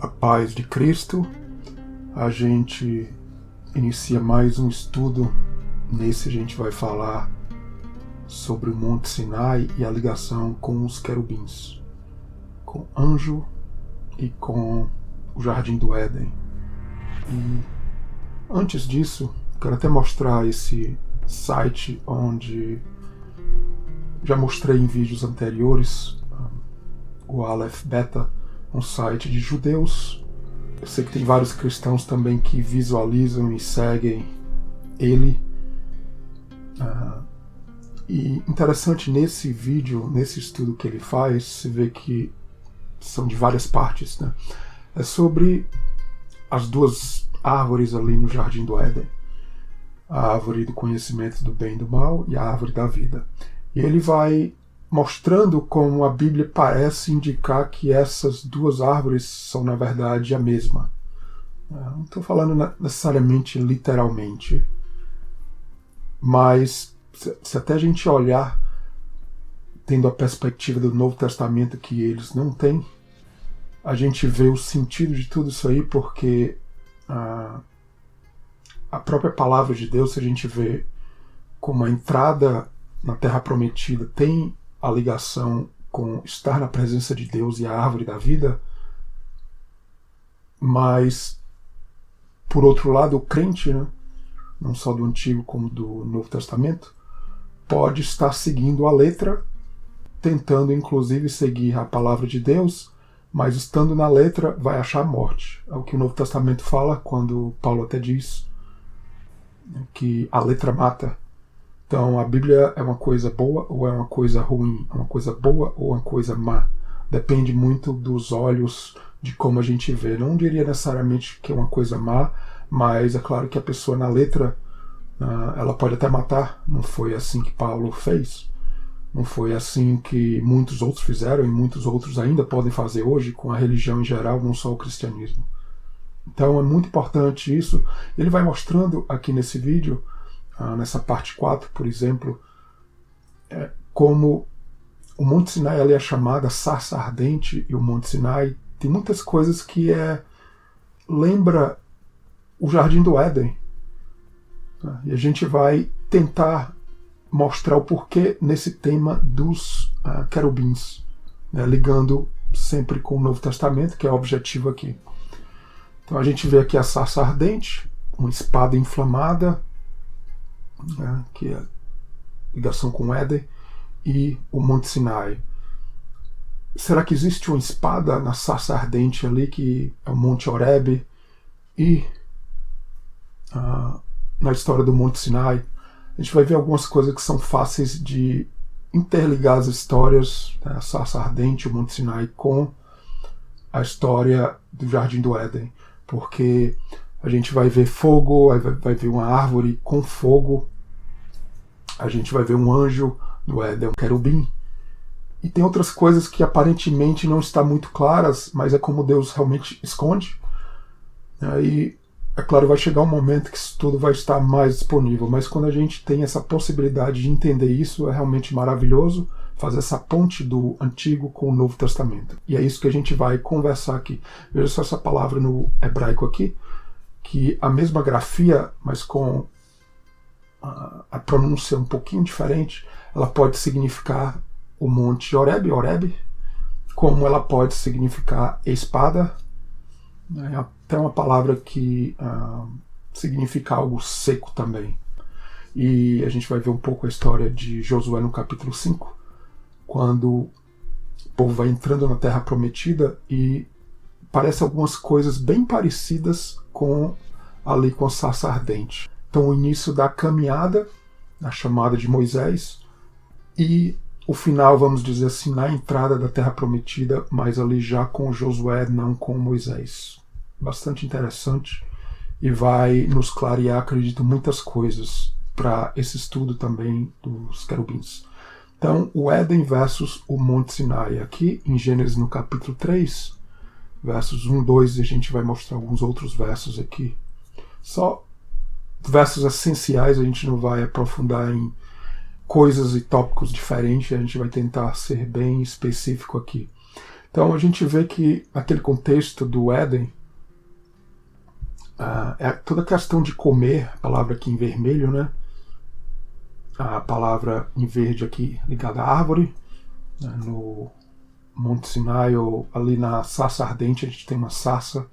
A paz de Cristo. A gente inicia mais um estudo. Nesse a gente vai falar sobre o Monte Sinai e a ligação com os querubins, com o anjo e com o Jardim do Éden. E antes disso, quero até mostrar esse site onde já mostrei em vídeos anteriores, o Aleph Beta, um site de judeus. Eu sei que tem vários cristãos também que visualizam e seguem ele. E interessante, nesse vídeo, nesse estudo que ele faz, se vê que são de várias partes, né? É sobre as duas árvores ali no Jardim do Éden. A árvore do conhecimento do bem e do mal e a árvore da vida. E ele vai mostrando como a Bíblia parece indicar que essas duas árvores são, na verdade, a mesma. Não estou falando necessariamente literalmente, mas se até a gente olhar tendo a perspectiva do Novo Testamento que eles não têm, a gente vê o sentido de tudo isso aí, porque a própria palavra de Deus, se a gente vê como a entrada na Terra Prometida tem a ligação com estar na presença de Deus e a árvore da vida, mas, por outro lado, o crente, né, não só do Antigo como do Novo Testamento, pode estar seguindo a letra, tentando inclusive seguir a palavra de Deus, mas estando na letra vai achar a morte. É o que o Novo Testamento fala quando Paulo até diz que a letra mata. Então a Bíblia é uma coisa boa ou é uma coisa ruim? É uma coisa boa ou uma coisa má? Depende muito dos olhos, de como a gente vê. Não diria necessariamente que é uma coisa má, mas é claro que a pessoa na letra, ela pode até matar. Não foi assim que Paulo fez. Não foi assim que muitos outros fizeram e muitos outros ainda podem fazer hoje com a religião em geral, não só o cristianismo. Então é muito importante isso. Ele vai mostrando aqui nesse vídeo, nessa parte 4, por exemplo, como o Monte Sinai ali é chamada sarça ardente, e o Monte Sinai tem muitas coisas que lembra o Jardim do Éden. E a gente vai tentar mostrar o porquê nesse tema dos querubins, né, ligando sempre com o Novo Testamento, que é o objetivo aqui. Então a gente vê aqui a sarça ardente, uma espada inflamada, né, que é a ligação com o Éden, e o Monte Sinai. Será que existe uma espada na sarça ardente ali, que é o Monte Horebe, e na história do Monte Sinai? A gente vai ver algumas coisas que são fáceis de interligar as histórias, né, a sarça ardente, o Monte Sinai, com a história do Jardim do Éden, porque a gente vai ver fogo, vai ver uma árvore com fogo, a gente vai ver um anjo no Éden, um querubim, e tem outras coisas que aparentemente não estão muito claras, mas é como Deus realmente esconde. E é claro, vai chegar um momento que isso tudo vai estar mais disponível, mas quando a gente tem essa possibilidade de entender isso, é realmente maravilhoso fazer essa ponte do Antigo com o Novo Testamento. E é isso que a gente vai conversar aqui. Veja só essa palavra no hebraico aqui, que a mesma grafia, mas com a pronúncia um pouquinho diferente, ela pode significar o Monte Horebe, como ela pode significar espada. Até uma palavra que significa algo seco também. E a gente vai ver um pouco a história de Josué no capítulo 5, quando o povo vai entrando na Terra Prometida e parece algumas coisas bem parecidas com a sarça ardente. Então o início da caminhada, a chamada de Moisés, e o final, vamos dizer assim, na entrada da Terra Prometida, mas ali já com Josué, não com Moisés. Bastante interessante e vai nos clarear, acredito, muitas coisas para esse estudo também dos querubins. Então, o Éden versus o Monte Sinai. Aqui em Gênesis, no capítulo 3, versos 1, 2, a gente vai mostrar alguns outros versos aqui. Só versos essenciais, a gente não vai aprofundar em coisas e tópicos diferentes, a gente vai tentar ser bem específico aqui. Então a gente vê que naquele contexto do Éden, é toda a questão de comer, a palavra aqui em vermelho, né? A palavra em verde aqui ligada à árvore, né? No Monte Sinai ou ali na sarça ardente a gente tem uma sarça.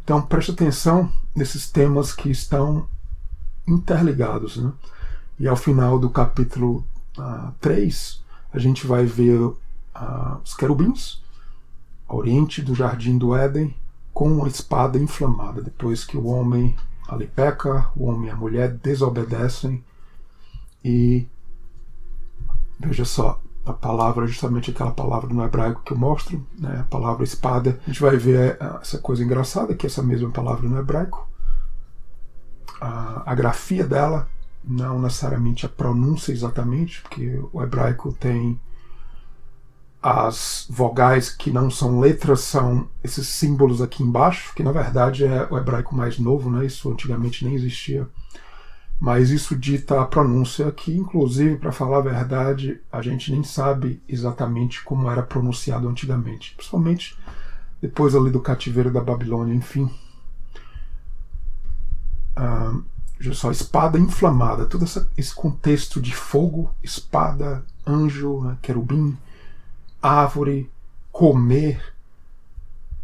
Então preste atenção nesses temas que estão interligados, né? E ao final do capítulo 3 a gente vai ver os querubins, oriente do jardim do Éden, com uma espada inflamada, depois que o homem ali peca, o homem e a mulher desobedecem. E veja só, a palavra, justamente aquela palavra no hebraico que eu mostro, né, a palavra espada, a gente vai ver essa coisa engraçada, que essa mesma palavra no hebraico, a grafia dela, não necessariamente a pronúncia exatamente, porque o hebraico tem as vogais que não são letras, são esses símbolos aqui embaixo, que na verdade é o hebraico mais novo, né? Isso antigamente nem existia. Mas isso dita a pronúncia, que inclusive, para falar a verdade, a gente nem sabe exatamente como era pronunciado antigamente, principalmente depois ali do cativeiro da Babilônia, enfim. Só espada inflamada, todo esse contexto de fogo, espada, anjo, né, querubim, árvore, comer.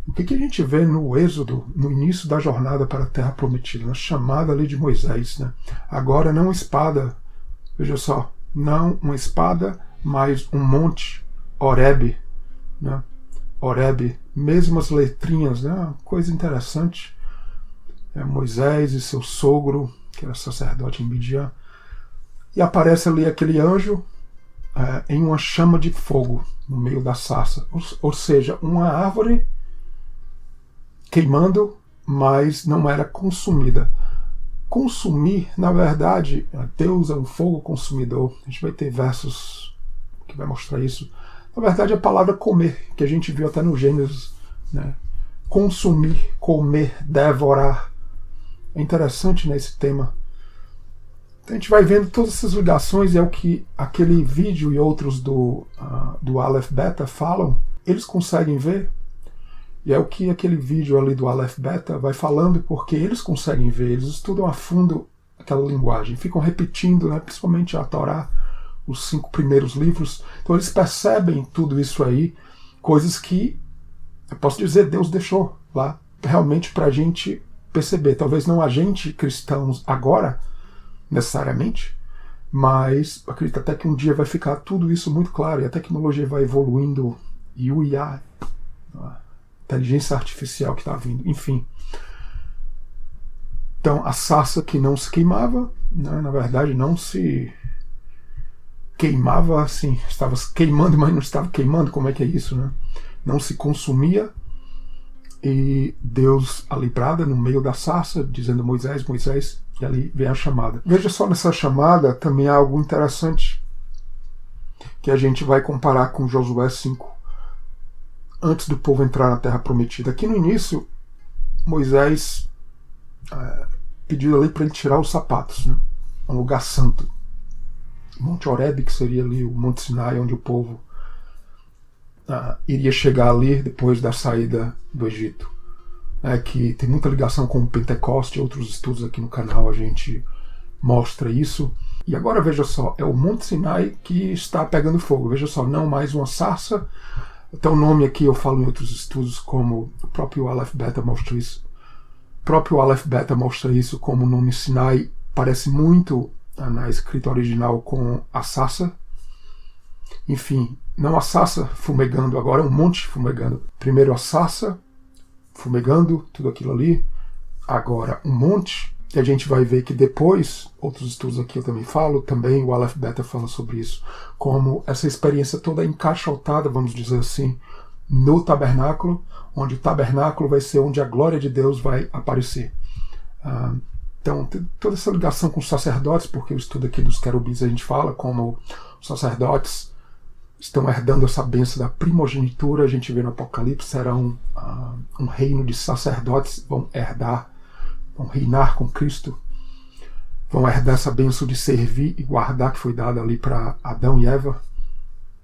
O que a gente vê no Êxodo, no início da jornada para a Terra Prometida, na chamada ali de Moisés, né? Agora não espada, veja só, não uma espada, mas um monte, Horebe, né? Horebe, mesmas letrinhas, né? Uma coisa interessante. Moisés e seu sogro, que era sacerdote em Midian, e aparece ali aquele anjo em uma chama de fogo no meio da sarça, ou seja, uma árvore queimando, mas não era consumida. Consumir, na verdade, Deus é um fogo consumidor. A gente vai ter versos que vai mostrar isso. Na verdade, a palavra comer, que a gente viu até no Gênesis, né? Consumir, comer, devorar. É interessante, né, esse tema. Então, a gente vai vendo todas essas ligações, e é o que aquele vídeo e outros do Aleph Beta falam, eles conseguem ver, e é o que aquele vídeo ali do Aleph Beta vai falando, porque eles conseguem ver, eles estudam a fundo aquela linguagem, ficam repetindo, né, principalmente a Torá, os 5 primeiros livros, então eles percebem tudo isso aí, coisas que, eu posso dizer, Deus deixou lá, realmente para a gente perceber, talvez não a gente, cristãos, agora, necessariamente, mas acredito até que um dia vai ficar tudo isso muito claro, e a tecnologia vai evoluindo, e o IA, a inteligência artificial que está vindo, enfim. Então, a sarça que não se queimava, né, na verdade não se queimava assim, estava queimando, mas não estava queimando, como é que é isso, né? Não se consumia, e Deus a livrada no meio da sarça, dizendo Moisés, Moisés, e ali vem a chamada. Veja só, nessa chamada também há algo interessante que a gente vai comparar com Josué 5, antes do povo entrar na Terra Prometida. Aqui no início, Moisés pediu ali para ele tirar os sapatos, né? Um lugar santo. Monte Horebe, que seria ali o Monte Sinai, onde o povo iria chegar ali depois da saída do Egito. Que tem muita ligação com o Pentecoste, outros estudos aqui no canal a gente mostra isso. E agora veja só, é o Monte Sinai que está pegando fogo. Veja só, não mais uma sarça. Até o nome aqui eu falo em outros estudos, como o próprio Aleph Beta mostra isso. O próprio Aleph Beta mostra isso como o nome Sinai parece muito na escrita original com a sarça. Enfim, não a sarça fumegando, agora é um monte fumegando. Primeiro a sarça fumegando, tudo aquilo ali. Agora um monte, e a gente vai ver que depois, outros estudos aqui eu também falo, também o Aleph Beta fala sobre isso, como essa experiência toda encaixotada, vamos dizer assim, no tabernáculo, onde o tabernáculo vai ser onde a glória de Deus vai aparecer. Então, tem toda essa ligação com os sacerdotes, porque o estudo aqui dos querubins a gente fala como os sacerdotes estão herdando essa bênção da primogenitura. A gente vê no Apocalipse, serão um reino de sacerdotes, vão reinar com Cristo, vão herdar essa bênção de servir e guardar que foi dada ali para Adão e Eva.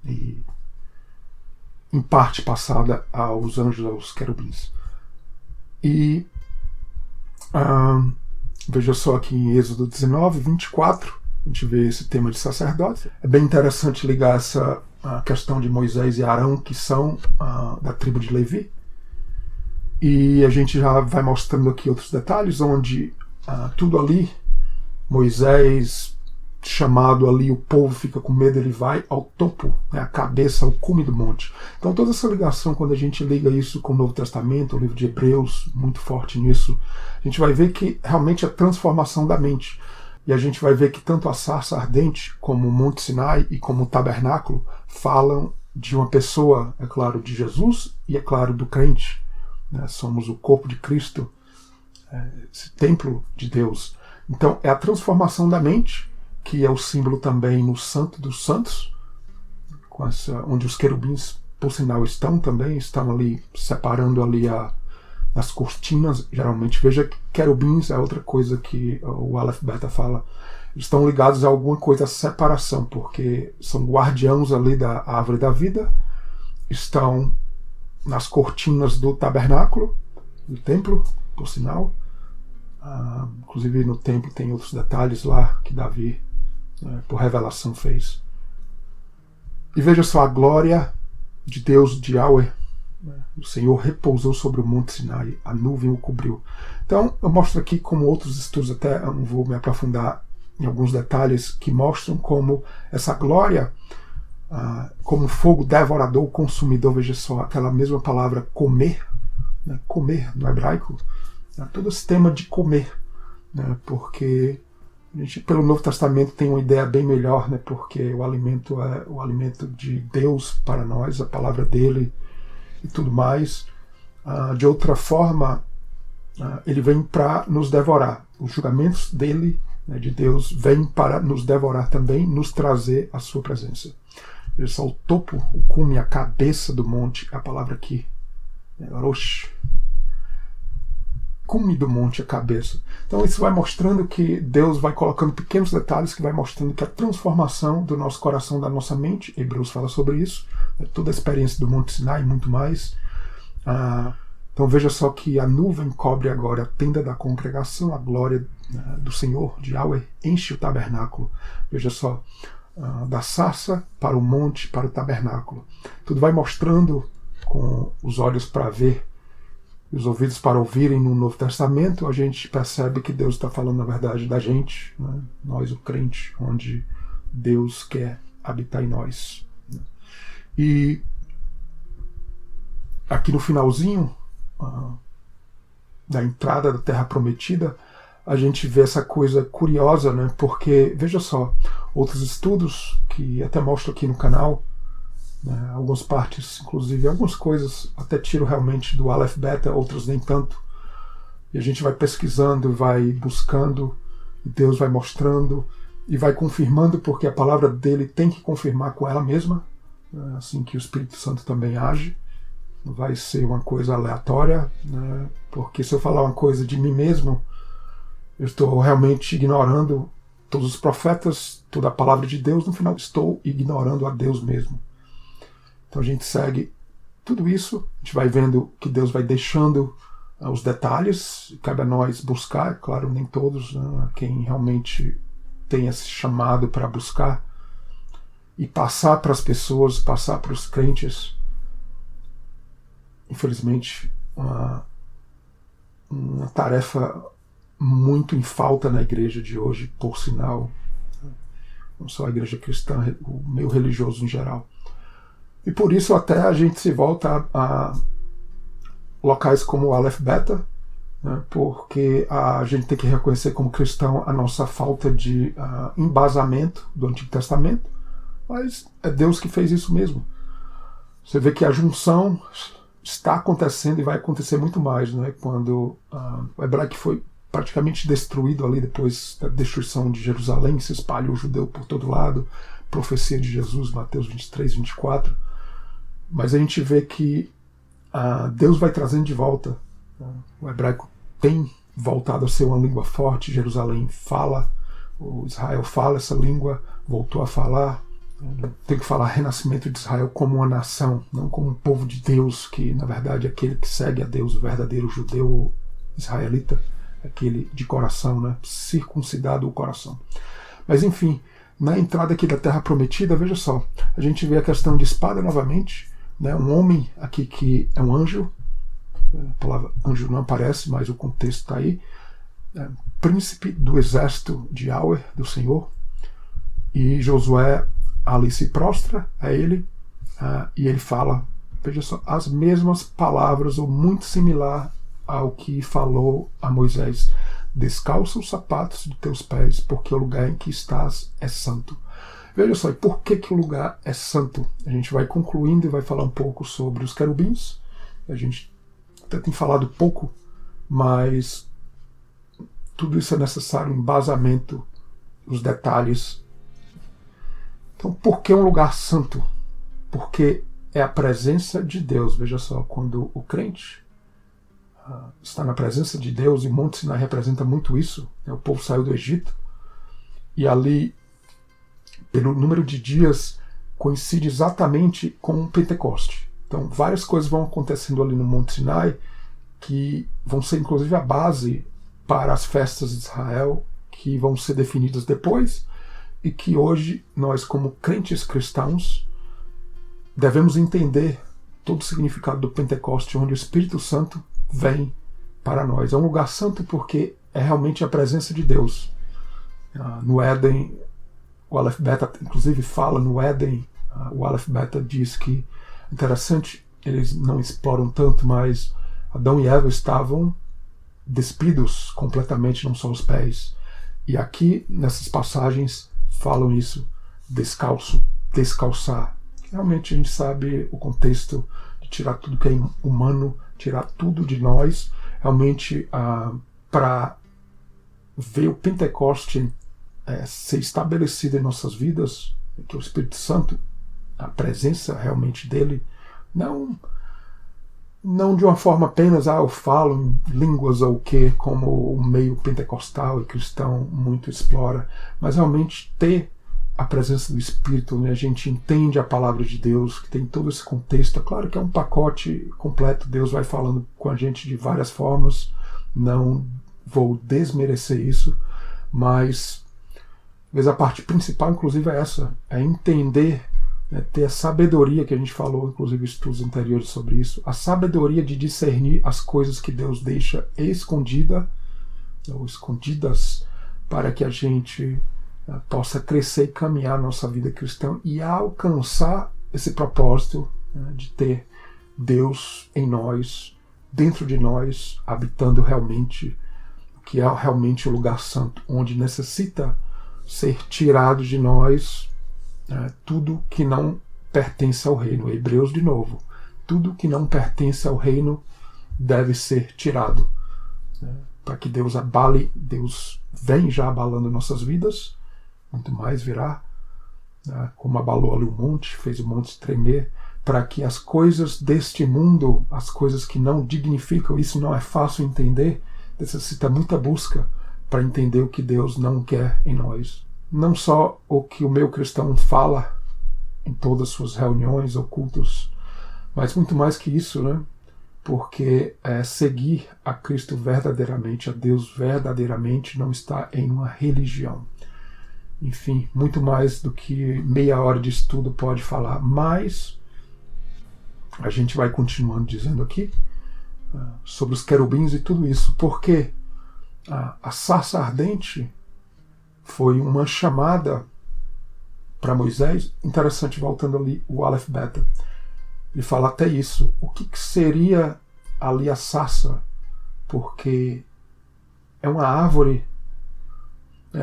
E em parte passada aos anjos, aos querubins. E veja só aqui em Êxodo 19, 24, a gente vê esse tema de sacerdote. É bem interessante ligar essa questão de Moisés e Arão, que são da tribo de Levi. E a gente já vai mostrando aqui outros detalhes, onde tudo ali, Moisés chamado ali, o povo fica com medo, ele vai ao topo, né, a cabeça, ao cume do monte. Então toda essa ligação, quando a gente liga isso com o Novo Testamento, o livro de Hebreus, muito forte nisso, a gente vai ver que realmente é a transformação da mente. E a gente vai ver que tanto a sarça ardente, como o Monte Sinai e como o tabernáculo, falam de uma pessoa, é claro, de Jesus e, é claro, do crente. Né? Somos o corpo de Cristo, esse templo de Deus. Então é a transformação da mente, que é o símbolo também no Santo dos Santos, onde os querubins, por sinal, estão ali separando ali as cortinas. Geralmente, veja que querubins é outra coisa que o Aleph Beta fala, eles estão ligados a alguma coisa, a separação, porque são guardiãos ali da árvore da vida, estão nas cortinas do tabernáculo, do templo, por sinal. Inclusive no templo tem outros detalhes lá que Davi, por revelação, fez. E veja só a glória de Deus, de Yahweh. O Senhor repousou sobre o Monte Sinai, a nuvem o cobriu. Então eu mostro aqui, como outros estudos, até eu não vou me aprofundar em alguns detalhes, que mostram como essa glória, como fogo devorador, consumidor. Veja só aquela mesma palavra comer, né, comer no hebraico, todo esse tema de comer, né, porque a gente, pelo Novo Testamento, tem uma ideia bem melhor, né, porque o alimento é o alimento de Deus para nós, a palavra dele e tudo mais. De outra forma, ele vem para nos devorar. Os julgamentos dele, né, de Deus, vêm para nos devorar também, nos trazer a sua presença. Veja só o topo, o cume, a cabeça do monte, a palavra aqui, Rosh. Cume do monte, a cabeça. Então isso vai mostrando que Deus vai colocando pequenos detalhes que vai mostrando que a transformação do nosso coração, da nossa mente, Hebreus fala sobre isso, toda a experiência do Monte Sinai e muito mais. Então veja só que a nuvem cobre agora a tenda da congregação, a glória do Senhor, de Yahweh, enche o tabernáculo. Veja só, da sarça para o monte, para o tabernáculo. Tudo vai mostrando com os olhos para ver, os ouvidos para ouvirem. No Novo Testamento, a gente percebe que Deus está falando, na verdade, da gente, né? Nós, o crente, onde Deus quer habitar em nós. E aqui no finalzinho da entrada da Terra Prometida, a gente vê essa coisa curiosa, né? Porque, veja só, outros estudos que até mostro aqui no canal, algumas partes, inclusive algumas coisas até tiro realmente do Aleph Beta, outras nem tanto, e a gente vai pesquisando, vai buscando, e Deus vai mostrando e vai confirmando, porque a palavra dele tem que confirmar com ela mesma, assim que o Espírito Santo também age. Não vai ser uma coisa aleatória, né? Porque se eu falar uma coisa de mim mesmo, eu estou realmente ignorando todos os profetas, toda a palavra de Deus. No final estou ignorando a Deus mesmo. Então a gente segue tudo isso, a gente vai vendo que Deus vai deixando os detalhes, cabe a nós buscar, claro, nem todos, né, quem realmente tem esse chamado para buscar, e passar para as pessoas, passar para os crentes. Infelizmente, uma tarefa muito em falta na igreja de hoje, por sinal, não só a igreja cristã, o meio religioso em geral. E por isso até a gente se volta a locais como o Aleph Beta, né, porque a gente tem que reconhecer como cristão a nossa falta de embasamento do Antigo Testamento, mas é Deus que fez isso mesmo. Você vê que a junção está acontecendo e vai acontecer muito mais, né, quando o hebraico foi praticamente destruído ali depois da destruição de Jerusalém, se espalhou o judeu por todo lado, profecia de Jesus, Mateus 23, 24. Mas a gente vê que Deus vai trazendo de volta. O hebraico tem voltado a ser uma língua forte. Jerusalém fala, o Israel fala essa língua, voltou a falar. Tem que falar renascimento de Israel como uma nação, não como um povo de Deus, que na verdade é aquele que segue a Deus, o verdadeiro judeu israelita, aquele de coração, né? Circuncidado o coração. Mas enfim, na entrada aqui da Terra Prometida, veja só, a gente vê a questão de espada novamente, né? Um homem aqui que é um anjo, a palavra anjo não aparece, mas o contexto está aí, príncipe do exército de Yahweh, do Senhor, e Josué ali se prostra a ele, e ele fala, veja só, as mesmas palavras, ou muito similar ao que falou a Moisés: descalça os sapatos de teus pés, porque o lugar em que estás é santo. Veja só, e por que o lugar é santo? A gente vai concluindo e vai falar um pouco sobre os querubins. A gente até tem falado pouco, mas tudo isso é necessário, embasamento, os detalhes. Então, por que um lugar santo? Porque é a presença de Deus. Veja só, quando o crente está na presença de Deus, e Monte Sinai representa muito isso, né? O povo saiu do Egito, e ali, pelo número de dias, coincide exatamente com o Pentecoste. Então, várias coisas vão acontecendo ali no Monte Sinai, que vão ser inclusive a base para as festas de Israel, que vão ser definidas depois, e que hoje nós, como crentes cristãos, devemos entender todo o significado do Pentecoste, onde o Espírito Santo vem para nós. É um lugar santo porque é realmente a presença de Deus. No Éden, o Aleph Beta inclusive fala no Éden, o Aleph Beta diz que, interessante, eles não exploram tanto, mas Adão e Eva estavam despidos completamente, não só os pés. E aqui, nessas passagens, falam isso, descalço, descalçar. Realmente a gente sabe o contexto de tirar tudo que é humano, tirar tudo de nós, realmente para ver o Pentecoste ser estabelecido em nossas vidas, que o Espírito Santo, a presença realmente dele, não de uma forma apenas, eu falo em línguas ou o que, como o meio pentecostal e cristão muito explora, mas realmente ter a presença do Espírito, né? A gente entende a palavra de Deus, que tem todo esse contexto. É claro que é um pacote completo, Deus vai falando com a gente de várias formas, não vou desmerecer isso, mas talvez a parte principal, inclusive, é essa, é entender, né, ter a sabedoria, que a gente falou, inclusive, em estudos anteriores sobre isso, a sabedoria de discernir as coisas que Deus deixa escondidas, para que a gente possa crescer e caminhar a nossa vida cristã e alcançar esse propósito, né, de ter Deus em nós, dentro de nós, habitando realmente, que é realmente o lugar santo, onde necessita ser tirado de nós tudo que não pertence ao reino. Hebreus de novo, tudo que não pertence ao reino deve ser tirado, para que Deus abale. Deus vem já abalando nossas vidas, muito mais virá, como abalou ali o monte, fez o monte tremer, para que as coisas deste mundo, as coisas que não dignificam, isso não é fácil entender, necessita muita busca para entender o que Deus não quer em nós. Não só o que o meio cristão fala em todas as suas reuniões ou cultos, mas muito mais que isso, né? Porque seguir a Cristo verdadeiramente, a Deus verdadeiramente, não está em uma religião. Enfim, muito mais do que meia hora de estudo pode falar, mas a gente vai continuando dizendo aqui sobre os querubins e tudo isso, porque a sarça ardente foi uma chamada para Moisés. Interessante, voltando ali o Aleph Beta, ele fala até isso, o que seria ali a sarça, porque é uma árvore.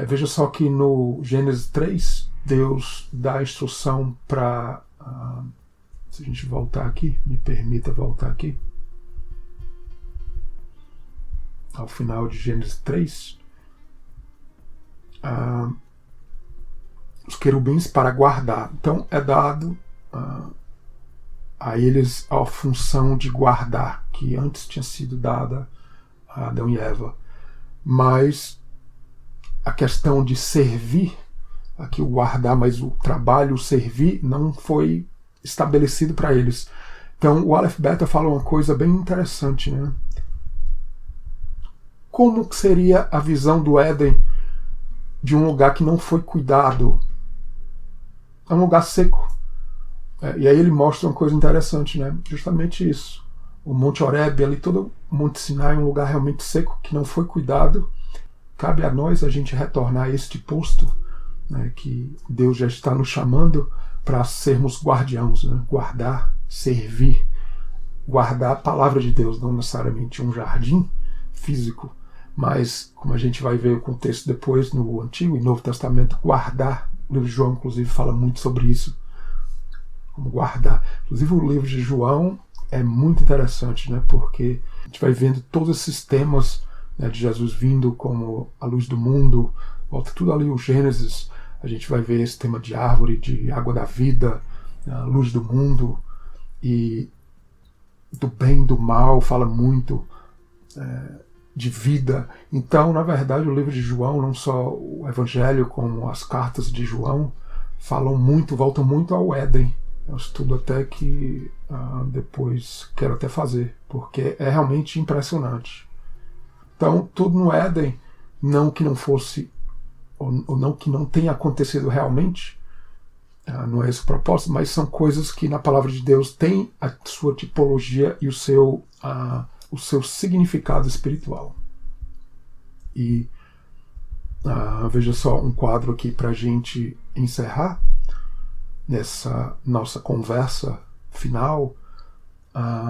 Veja só que no Gênesis 3, Deus dá a instrução para, se a gente voltar aqui, me permita voltar aqui, ao final de Gênesis 3, os querubins para guardar. Então é dado a eles a função de guardar, que antes tinha sido dada a Adão e Eva. Mas a questão de servir, aqui o guardar, mas o trabalho, o servir, não foi estabelecido para eles. Então o Aleph Beta fala uma coisa bem interessante, né? Como que seria a visão do Éden de um lugar que não foi cuidado? É um lugar seco. E aí ele mostra uma coisa interessante, né? Justamente isso. O Monte Horebe, ali todo o Monte Sinai, um lugar realmente seco, que não foi cuidado. Cabe a nós a gente retornar a este posto, né, que Deus já está nos chamando para sermos guardiãos, né? Guardar, servir, guardar a palavra de Deus, não necessariamente um jardim físico, mas, como a gente vai ver o contexto depois no Antigo e Novo Testamento, guardar. O livro de João, inclusive, fala muito sobre isso. Como guardar. Inclusive, o livro de João é muito interessante, né? Porque a gente vai vendo todos esses temas, né, de Jesus vindo como a luz do mundo, volta tudo ali o Gênesis. A gente vai ver esse tema de árvore, de água da vida, a luz do mundo, e do bem, do mal, fala muito de vida. Então, na verdade, o livro de João, não só o Evangelho, como as cartas de João, falam muito, voltam muito ao Éden. É um estudo até que depois quero até fazer, porque é realmente impressionante. Então, tudo no Éden, não que não fosse, ou não que não tenha acontecido realmente, não é esse o propósito, mas são coisas que na palavra de Deus tem a sua tipologia e o seu significado espiritual. E veja só um quadro aqui para a gente encerrar nessa nossa conversa final,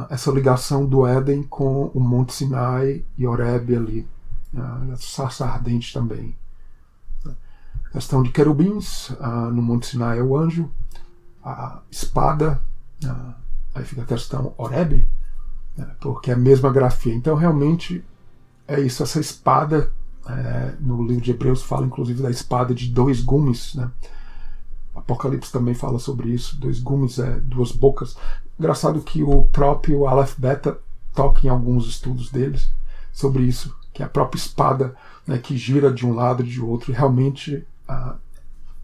essa ligação do Éden com o Monte Sinai e Horebe ali, a sarça ardente também. A questão de querubins, no Monte Sinai é o anjo, a espada, aí fica a questão Horebe, porque é a mesma grafia. Então realmente é isso, essa espada, no livro de Hebreus fala inclusive da espada de 2 gumes, né? Apocalipse também fala sobre isso, 2 gumes, 2 bocas. Engraçado que o próprio Aleph Beta toca em alguns estudos deles sobre isso, que é a própria espada, né, que gira de um lado e de outro, e realmente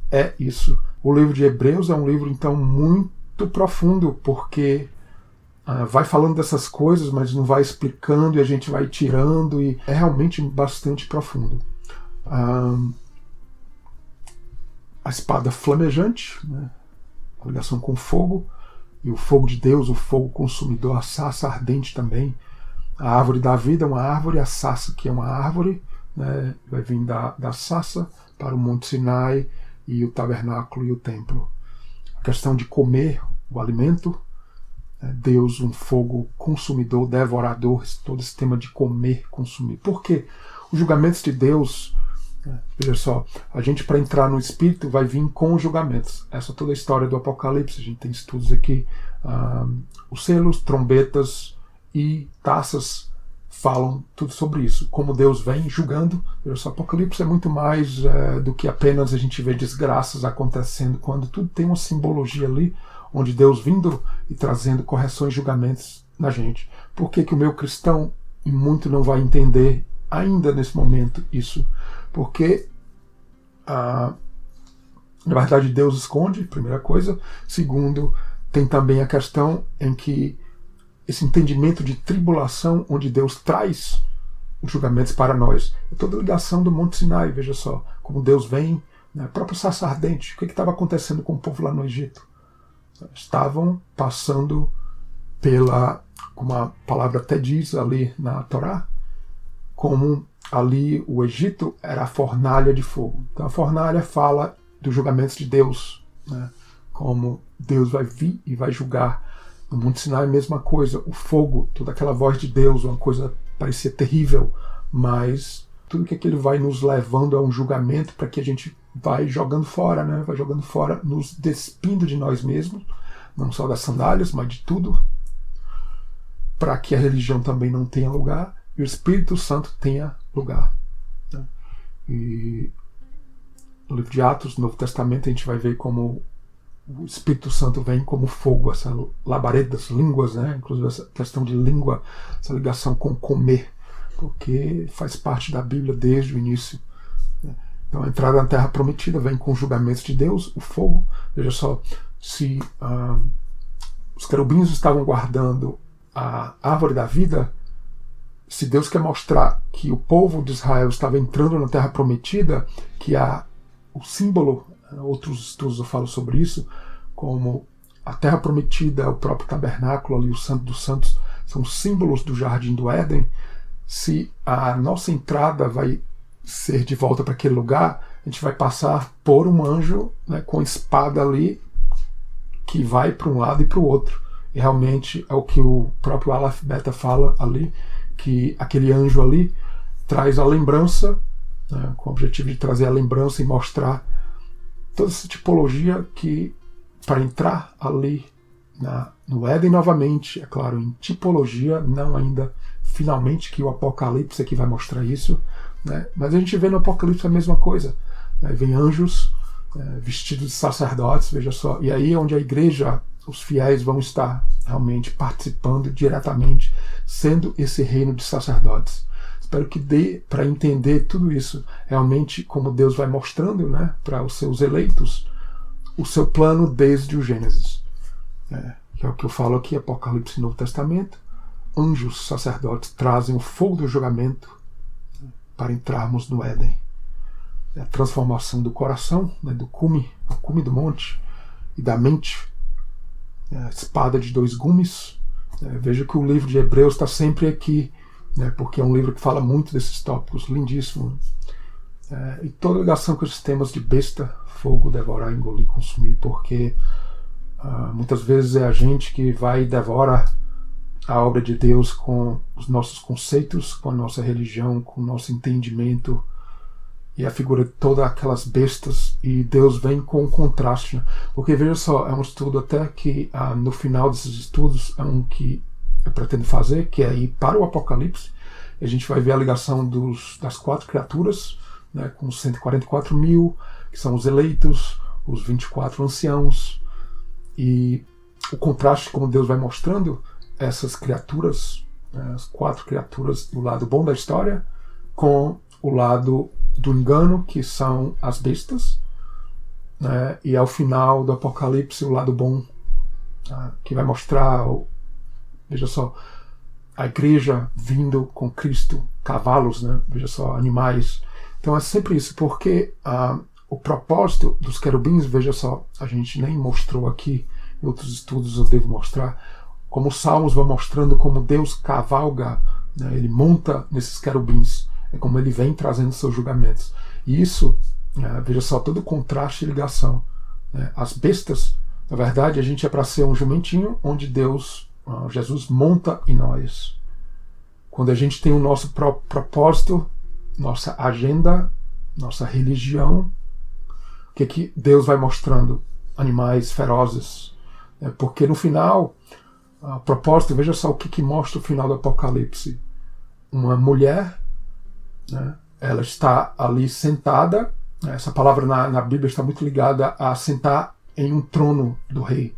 é isso. O livro de Hebreus é um livro então muito profundo, porque vai falando dessas coisas, mas não vai explicando, e a gente vai tirando, e é realmente bastante profundo. A espada flamejante, né, a ligação com o fogo, e o fogo de Deus, o fogo consumidor, a sarça ardente também. A árvore da vida é uma árvore, a sarça que é uma árvore, né, vai vir da sarça para o Monte Sinai e o tabernáculo e o templo. A questão de comer o alimento, Deus, um fogo consumidor, devorador, todo esse tema de comer, consumir. Por quê? Os julgamentos de Deus, veja só, a gente para entrar no Espírito vai vir com os julgamentos. Essa é toda a história do Apocalipse, a gente tem estudos aqui. Os selos, trombetas e taças falam tudo sobre isso. Como Deus vem julgando. Veja só, Apocalipse é muito mais do que apenas a gente ver desgraças acontecendo, quando tudo tem uma simbologia ali, onde Deus vindo e trazendo correções e julgamentos na gente. Por que o meu cristão e muito não vai entender ainda nesse momento isso? Porque na verdade Deus esconde, primeira coisa. Segundo, tem também a questão em que esse entendimento de tribulação, onde Deus traz os julgamentos para nós. É toda a ligação do Monte Sinai, veja só, como Deus vem, né, a própria sarça ardente. O que estava acontecendo com o povo lá no Egito? Estavam passando como a palavra até diz ali na Torá, como ali o Egito era a fornalha de fogo. Então a fornalha fala dos julgamentos de Deus, né? Como Deus vai vir e vai julgar. No Monte Sinai a mesma coisa, o fogo, toda aquela voz de Deus, uma coisa parecia terrível, mas tudo que ele vai nos levando a um julgamento para que a gente vai jogando fora, né? Vai jogando fora, nos despindo de nós mesmos, não só das sandálias, mas de tudo, para que a religião também não tenha lugar e o Espírito Santo tenha lugar, né? E no livro de Atos, no Novo Testamento, a gente vai ver como o Espírito Santo vem como fogo, essa labareda das línguas, né? Inclusive essa questão de língua, essa ligação com comer, porque faz parte da Bíblia desde o início, né? Então a entrada na Terra Prometida vem com os julgamentos de Deus, o fogo. Veja só, se os querubins estavam guardando a árvore da vida, se Deus quer mostrar que o povo de Israel estava entrando na Terra Prometida, que há o símbolo, outros estudos eu falo sobre isso, como a Terra Prometida, o próprio tabernáculo ali, o Santo dos Santos, são símbolos do Jardim do Éden. Se a nossa entrada vai ser de volta para aquele lugar, a gente vai passar por um anjo, né, com espada ali, que vai para um lado e para o outro. E realmente é o que o próprio Aleph Beta fala ali, que aquele anjo ali traz a lembrança, né, com o objetivo de trazer a lembrança e mostrar toda essa tipologia que, para entrar ali no Éden novamente, é claro, em tipologia, não ainda finalmente, que o Apocalipse aqui vai mostrar isso, né, mas a gente vê no Apocalipse a mesma coisa, né, vem anjos vestidos de sacerdotes, veja só, e aí é onde a igreja, os fiéis vão estar realmente participando diretamente, sendo esse reino de sacerdotes. Espero que dê para entender tudo isso, realmente como Deus vai mostrando, né, para os seus eleitos, o seu plano desde o Gênesis. Que é o que eu falo aqui, Apocalipse e Novo Testamento. Anjos, sacerdotes, trazem o fogo do julgamento para entrarmos no Éden. A transformação do coração, né, do cume, o cume do monte, e da mente, a espada de dois gumes. Veja que o livro de Hebreus está sempre aqui, né, porque é um livro que fala muito desses tópicos, lindíssimo. E toda ligação com esses temas de besta, fogo, devorar, engolir, consumir, porque muitas vezes é a gente que vai e devora a obra de Deus com os nossos conceitos, com a nossa religião, com o nosso entendimento, e a figura de todas aquelas bestas, e Deus vem com um contraste, né? Porque veja só, é um estudo até que no final desses estudos é um que eu pretendo fazer, que é ir para o Apocalipse, e a gente vai ver a ligação das 4 criaturas, né, com os 144 mil, que são os eleitos, os 24 anciãos, e o contraste como Deus vai mostrando essas criaturas, né, as 4 criaturas do lado bom da história, com o lado do engano, que são as bestas, né, e ao final do Apocalipse o lado bom, que vai mostrar, veja só, a igreja vindo com Cristo, cavalos, né, veja só, animais. Então é sempre isso, porque o propósito dos querubins, veja só, a gente nem mostrou aqui, em outros estudos eu devo mostrar, como os salmos vão mostrando como Deus cavalga, né, ele monta nesses querubins, é como ele vem trazendo seus julgamentos. E isso, veja só, todo o contraste e ligação. Né? As bestas, na verdade, a gente é para ser um jumentinho onde Deus, Jesus, monta em nós. Quando a gente tem o nosso próprio propósito, nossa agenda, nossa religião, o que Deus vai mostrando? Animais ferozes. Porque no final, o propósito, veja só o que mostra o final do Apocalipse. Uma mulher, né, ela está ali sentada, essa palavra na Bíblia está muito ligada a sentar em um trono do rei.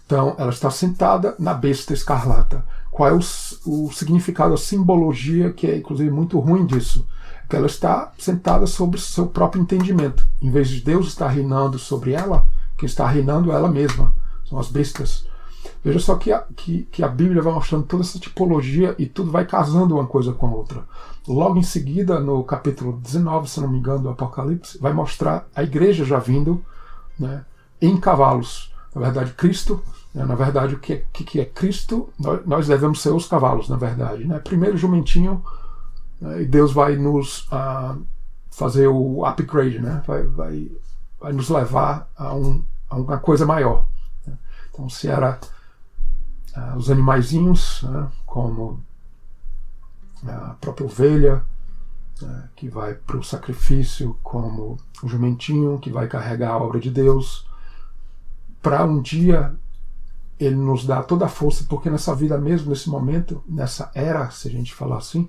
Então, ela está sentada na besta escarlata. Qual é o significado, a simbologia, que é inclusive muito ruim disso? Que ela está sentada sobre o seu próprio entendimento. Em vez de Deus estar reinando sobre ela, quem está reinando é ela mesma. São as bestas. Veja só que a Bíblia vai mostrando toda essa tipologia e tudo vai casando uma coisa com a outra. Logo em seguida, no capítulo 19, se não me engano, do Apocalipse, vai mostrar a igreja já vindo, né, em cavalos. Na verdade, Cristo, né, na verdade, o que é Cristo? Nós devemos ser os cavalos, na verdade. Né? Primeiro jumentinho, né, e Deus vai nos fazer o upgrade, né? vai nos levar a uma coisa maior. Né? Então, se era os animaizinhos, né, como a própria ovelha, que vai para o sacrifício, como o jumentinho que vai carregar a obra de Deus, para um dia ele nos dá toda a força, porque nessa vida mesmo, nesse momento, nessa era, se a gente falar assim,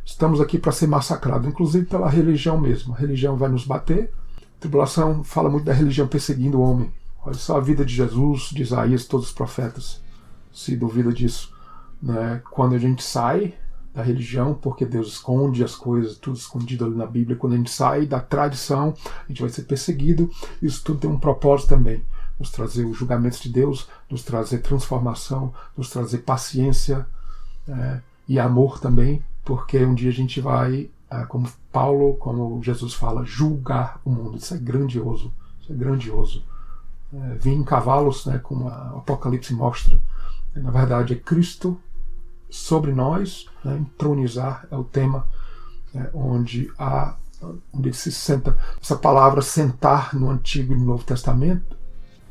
estamos aqui para ser massacrados, inclusive pela religião mesmo. A religião vai nos bater. A tribulação fala muito da religião perseguindo o homem. Olha só a vida de Jesus, de Isaías, todos os profetas, se duvida disso. Né? Quando a gente sai da religião, porque Deus esconde as coisas, tudo escondido ali na Bíblia. Quando a gente sai da tradição, a gente vai ser perseguido. Isso tudo tem um propósito também, nos trazer os julgamentos de Deus, nos trazer transformação, nos trazer paciência e amor também, porque um dia a gente vai, como Paulo, como Jesus fala, julgar o mundo. Isso é grandioso, isso é grandioso. Vir em cavalos, como o Apocalipse mostra, na verdade é Cristo sobre nós, entronizar é o tema, onde ele se senta. Essa palavra sentar no Antigo e no Novo Testamento,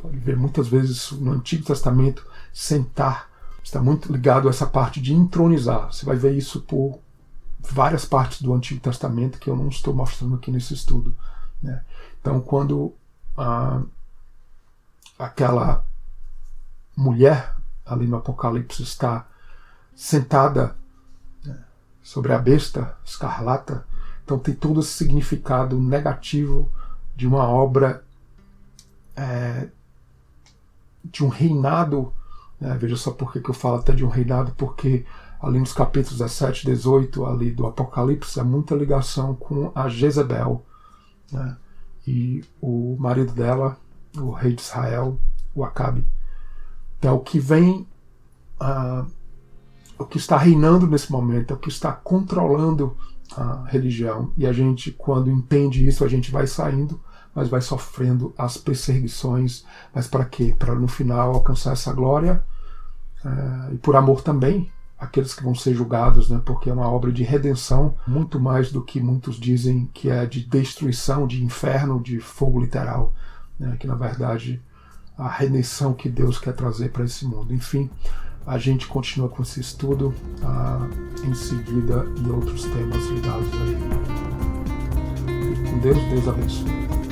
pode ver muitas vezes no Antigo Testamento, sentar está muito ligado a essa parte de entronizar. Você vai ver isso por várias partes do Antigo Testamento que eu não estou mostrando aqui nesse estudo. Então, quando aquela mulher ali no Apocalipse está sentada sobre a besta escarlata, então tem todo esse significado negativo de uma obra, de um reinado. Veja só por que eu falo até de um reinado, porque ali nos capítulos 17 e 18 ali do Apocalipse há muita ligação com a Jezebel, e o marido dela, o rei de Israel, o Acabe. Então o que vem, o que está reinando nesse momento, é o que está controlando a religião. E a gente, quando entende isso, a gente vai saindo, mas vai sofrendo as perseguições. Mas para quê? Para no final alcançar essa glória, e por amor também, aqueles que vão ser julgados, porque é uma obra de redenção, muito mais do que muitos dizem que é de destruição, de inferno, de fogo literal, que na verdade a redenção que Deus quer trazer para esse mundo. Enfim, a gente continua com esse estudo em seguida, e outros temas ligados aí. Fique com Deus, Deus abençoe.